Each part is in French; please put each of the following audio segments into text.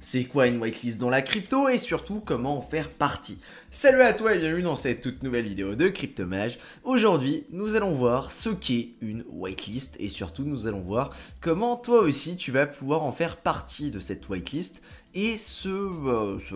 C'est quoi une whitelist dans la crypto et surtout comment en faire partie? Salut à toi et bienvenue dans cette toute nouvelle vidéo de Cryptomage. Aujourd'hui, nous allons voir ce qu'est une whitelist et surtout nous allons voir comment toi aussi tu vas pouvoir en faire partie de cette whitelist et ce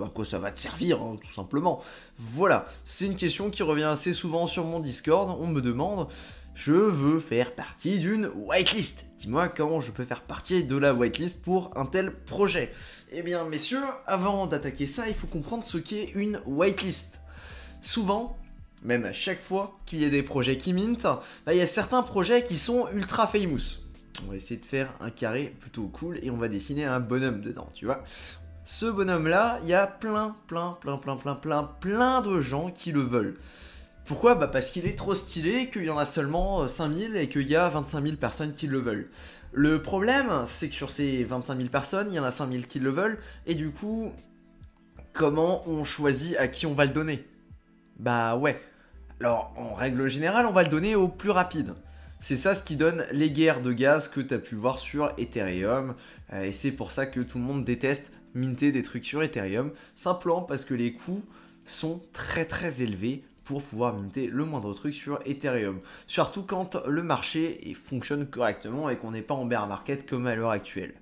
à quoi ça va te servir, hein, tout simplement. Voilà, c'est une question qui revient assez souvent sur mon Discord, on me demande... Je veux faire partie d'une whitelist. Dis-moi comment je peux faire partie de la whitelist pour un tel projet. Eh bien messieurs, avant d'attaquer ça, il faut comprendre ce qu'est une whitelist. Souvent, même à chaque fois qu'il y a des projets qui mintent, il y a certains projets qui sont ultra famous. On va essayer de faire un carré plutôt cool et on va dessiner un bonhomme dedans, tu vois. Ce bonhomme là, il y a plein de gens qui le veulent. Pourquoi? Parce qu'il est trop stylé, qu'il y en a seulement 5000 et qu'il y a 25 000 personnes qui le veulent. Le problème, c'est que sur ces 25 000 personnes, il y en a 5000 qui le veulent, et du coup, comment on choisit à qui on va le donner? Bah ouais. Alors, en règle générale, on va le donner au plus rapide. C'est ça ce qui donne les guerres de gaz que tu as pu voir sur Ethereum, et c'est pour ça que tout le monde déteste minter des trucs sur Ethereum, simplement parce que les coûts sont très élevés pour pouvoir minter le moindre truc sur Ethereum. Surtout quand le marché fonctionne correctement et qu'on n'est pas en bear market comme à l'heure actuelle.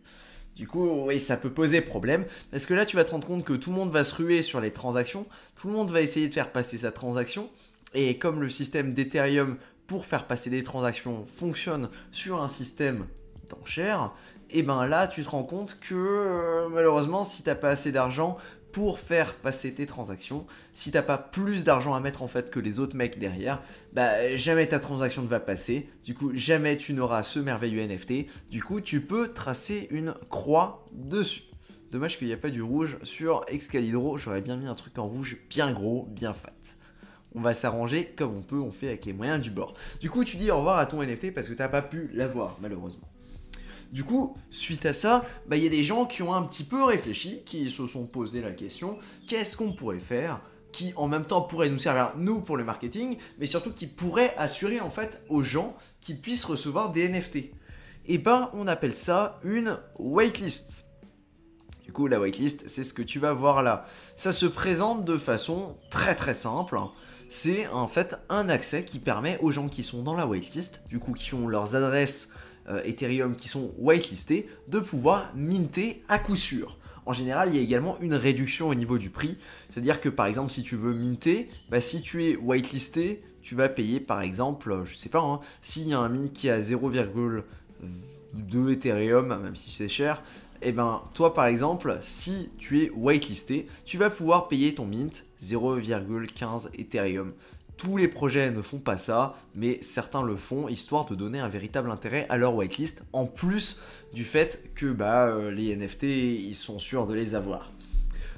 Du coup, oui, ça peut poser problème, parce que là, tu vas te rendre compte que tout le monde va se ruer sur les transactions, tout le monde va essayer de faire passer sa transaction, et comme le système d'Ethereum pour faire passer des transactions fonctionne sur un système d'enchères, et ben là, tu te rends compte que malheureusement, si tu n'as pas assez d'argent pour faire passer tes transactions, si t'as pas plus d'argent à mettre en fait que les autres mecs derrière, bah jamais ta transaction ne va passer, du coup jamais tu n'auras ce merveilleux NFT, du coup tu peux tracer une croix dessus. Dommage qu'il n'y a pas du rouge sur Excalibur, j'aurais bien mis un truc en rouge bien gros, bien fat. On va s'arranger comme on peut, on fait avec les moyens du bord. Du coup tu dis au revoir à ton NFT parce que t'as pas pu l'avoir malheureusement. Du coup, suite à ça, il y a des gens qui ont un petit peu réfléchi, qui se sont posé la question, qu'est-ce qu'on pourrait faire qui en même temps pourrait nous servir nous pour le marketing, mais surtout qui pourrait assurer en fait aux gens qu'ils puissent recevoir des NFT. Et ben on appelle ça une whitelist. Du coup la whitelist c'est ce que tu vas voir là. Ça se présente de façon très simple. C'est en fait un accès qui permet aux gens qui sont dans la whitelist, du coup qui ont leurs adresses Ethereum qui sont whitelistés, de pouvoir minter à coup sûr. En général, il y a également une réduction au niveau du prix. C'est-à-dire que par exemple, si tu veux minter, si tu es whitelisté, tu vas payer par exemple, je sais pas, hein, s'il y a un mint qui est à 0,2 Ethereum, même si c'est cher, et ben toi par exemple, si tu es whitelisté, tu vas pouvoir payer ton mint 0,15 Ethereum. Tous les projets ne font pas ça, mais certains le font, histoire de donner un véritable intérêt à leur whitelist, en plus du fait que les NFT, ils sont sûrs de les avoir.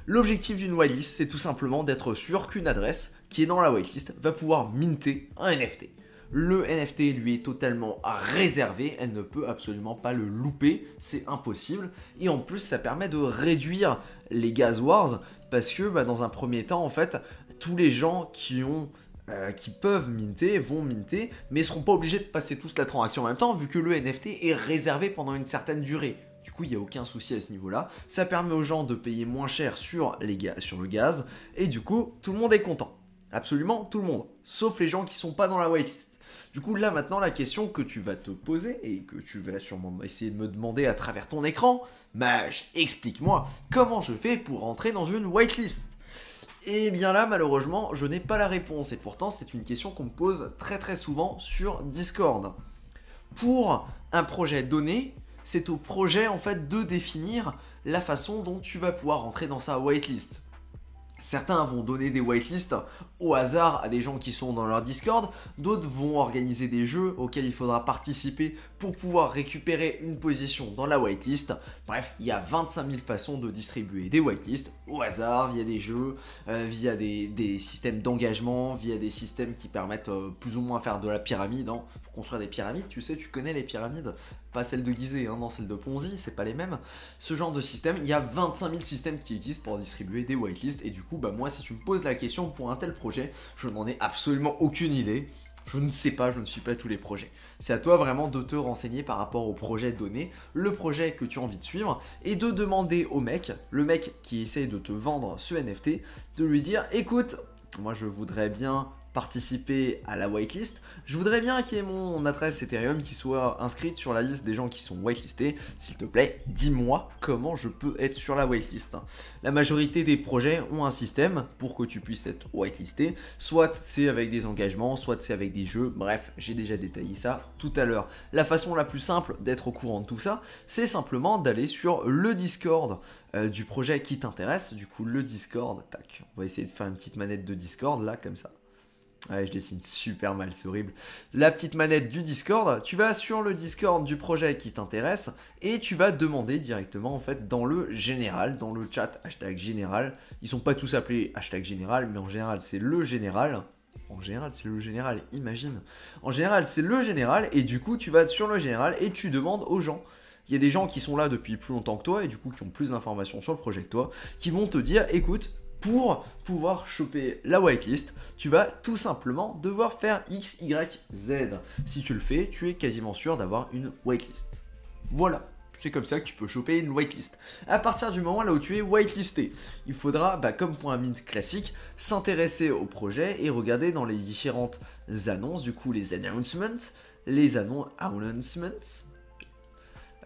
L'objectif d'une whitelist, c'est tout simplement d'être sûr qu'une adresse qui est dans la whitelist va pouvoir minter un NFT. Le NFT lui est totalement réservé, elle ne peut absolument pas le louper, c'est impossible. Et en plus, ça permet de réduire les gas wars, parce que dans un premier temps, en fait, tous les gens qui peuvent minter, vont minter, mais ne seront pas obligés de passer tous la transaction en même temps, vu que le NFT est réservé pendant une certaine durée. Du coup, il n'y a aucun souci à ce niveau-là. Ça permet aux gens de payer moins cher sur le gaz, et du coup, tout le monde est content. Absolument tout le monde, sauf les gens qui ne sont pas dans la whitelist. Du coup, là, maintenant, la question que tu vas te poser, et que tu vas sûrement essayer de me demander à travers ton écran, Mage, explique-moi, comment je fais pour rentrer dans une whitelist? Et bien là, malheureusement, je n'ai pas la réponse. Et pourtant, c'est une question qu'on me pose très souvent sur Discord. Pour un projet donné, c'est au projet en fait de définir la façon dont tu vas pouvoir rentrer dans sa whitelist. Certains vont donner des whitelists au hasard à des gens qui sont dans leur Discord, d'autres vont organiser des jeux auxquels il faudra participer pour pouvoir récupérer une position dans la whitelist. Bref, il y a 25 000 façons de distribuer des whitelists au hasard, via des jeux, via des systèmes d'engagement, via des systèmes qui permettent plus ou moins faire de la pyramide. Pour construire des pyramides, tu sais, tu connais les pyramides, pas celles de Gizeh, non, celles de Ponzi, c'est pas les mêmes. Ce genre de système, il y a 25 000 systèmes qui existent pour distribuer des whitelists, et du coup, moi, si tu me poses la question pour un tel projet, je n'en ai absolument aucune idée. Je ne sais pas, je ne suis pas tous les projets. C'est à toi vraiment de te renseigner par rapport au projet donné, le projet que tu as envie de suivre, et de demander au mec, le mec qui essaye de te vendre ce NFT, de lui dire écoute, moi je voudrais bien participer à la whitelist, je voudrais bien qu'il y ait mon adresse Ethereum qui soit inscrite sur la liste des gens qui sont whitelistés, s'il te plaît, dis-moi comment je peux être sur la whitelist. La majorité des projets ont un système pour que tu puisses être whitelisté, soit c'est avec des engagements, soit c'est avec des jeux, bref, j'ai déjà détaillé ça tout à l'heure. La façon la plus simple d'être au courant de tout ça, c'est simplement d'aller sur le Discord du projet qui t'intéresse, du coup le Discord, tac, on va essayer de faire une petite manette de Discord là, comme ça. Ouais, je dessine super mal, c'est horrible. La petite manette du Discord, tu vas sur le Discord du projet qui t'intéresse et tu vas demander directement en fait dans le général, dans le chat hashtag général. Ils sont pas tous appelés hashtag général, mais en général c'est le général. En général c'est le général, imagine. En général c'est le général et du coup tu vas sur le général et tu demandes aux gens. Il y a des gens qui sont là depuis plus longtemps que toi et du coup qui ont plus d'informations sur le projet que toi, qui vont te dire écoute, pour pouvoir choper la whitelist, tu vas tout simplement devoir faire X, Y, Z. Si tu le fais, tu es quasiment sûr d'avoir une whitelist. Voilà, c'est comme ça que tu peux choper une whitelist. À partir du moment là où tu es whitelisté, il faudra, comme pour un mint classique, s'intéresser au projet et regarder dans les différentes annonces, du coup les announcements,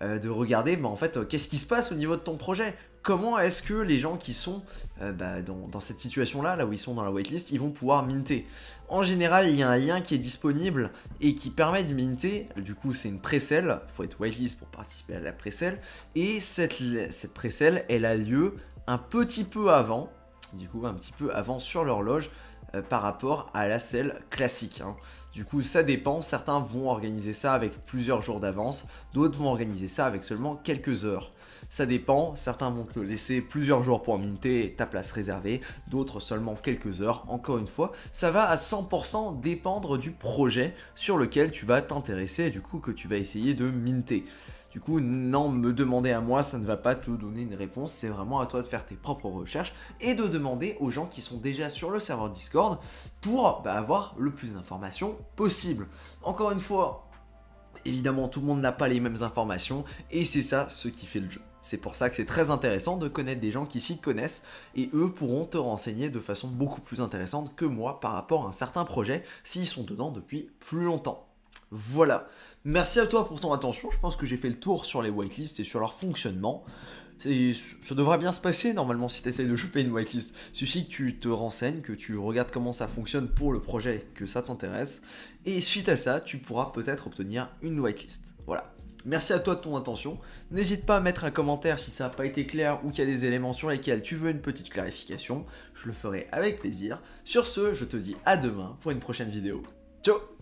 de regarder en fait qu'est-ce qui se passe au niveau de ton projet. Comment est-ce que les gens qui sont dans cette situation-là, là où ils sont dans la whitelist, ils vont pouvoir minter. En général, il y a un lien qui est disponible et qui permet de minter. Du coup, c'est une pré-sale. Il faut être whitelist pour participer à la pré-sale. Et cette pré-sale, elle a lieu un petit peu avant, du coup un petit peu avant sur l'horloge par rapport à la sale classique. Du coup, ça dépend. Certains vont organiser ça avec plusieurs jours d'avance. D'autres vont organiser ça avec seulement quelques heures. Ça dépend, certains vont te laisser plusieurs jours pour minter ta place réservée, d'autres seulement quelques heures. Encore une fois, ça va à 100% dépendre du projet sur lequel tu vas t'intéresser et du coup que tu vas essayer de minter. Du coup, non, me demander à moi, ça ne va pas te donner une réponse, c'est vraiment à toi de faire tes propres recherches et de demander aux gens qui sont déjà sur le serveur Discord pour avoir le plus d'informations possible. Encore une fois, évidemment, tout le monde n'a pas les mêmes informations et c'est ça ce qui fait le jeu. C'est pour ça que c'est très intéressant de connaître des gens qui s'y connaissent et eux pourront te renseigner de façon beaucoup plus intéressante que moi par rapport à un certain projet s'ils sont dedans depuis plus longtemps. Voilà, merci à toi pour ton attention, je pense que j'ai fait le tour sur les whitelists et sur leur fonctionnement. Ça devrait bien se passer normalement si tu essayes de choper une whitelist. Il suffit que tu te renseignes, que tu regardes comment ça fonctionne pour le projet, que ça t'intéresse. Et suite à ça, tu pourras peut-être obtenir une whitelist. Voilà. Merci à toi de ton attention. N'hésite pas à mettre un commentaire si ça n'a pas été clair ou qu'il y a des éléments sur lesquels tu veux une petite clarification. Je le ferai avec plaisir. Sur ce, je te dis à demain pour une prochaine vidéo. Ciao!